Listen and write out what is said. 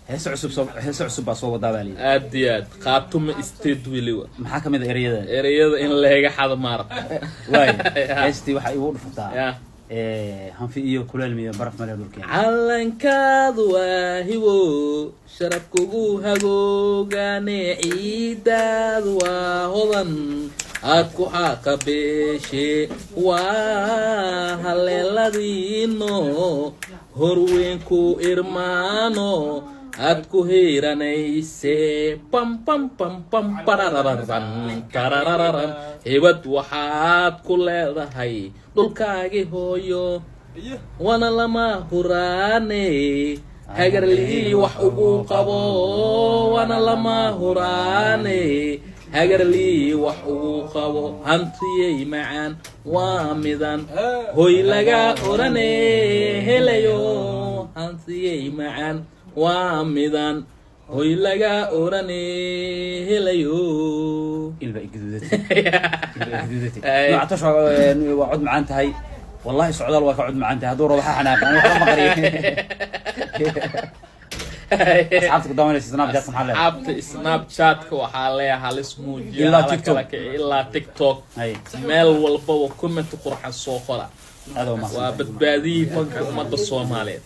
hees cusub baa soo wadaa bali aad iyo aad qaatuma isteed weliba maxaa kamid ah ereyada in leega xado maaraq waay heestii waxa igu dhufataa hanfi iyo kuleel miyo baraf male dhulkeen calankaadu waa hibo sharafkugu hagoogane ciidaadu waa hodan aad ku xaqabeeshe waa haleeladiino horweynku irmaano aad ku heeranayse pam pam pam pam parararan tarararan hebad waxaad ku leedahay dhulkaagi hooyo wana lama huraane hagarlii wax ugu qabo wana lama huraane hagarlii wax ugu qabo hantiyey macaan waa midan hoy laga orane helayo hantiyey macaan waa midan hoy laga orane helayo ilba igududati nooctash waa cod macaan tahay wallahi socdaal waa ka cod macaan tahay hadduu rabo waxa xanaaqan waxa ma qariyo asxaabta daawanaysa snapchat maxaa leeyahay asxaabta snapchat-ka waxaa leeyahay halis muujiya ilaa tiktok meel walba oo comment qurxan soo qora waa badbaadiyey fanka ummadda Soomaaliyeed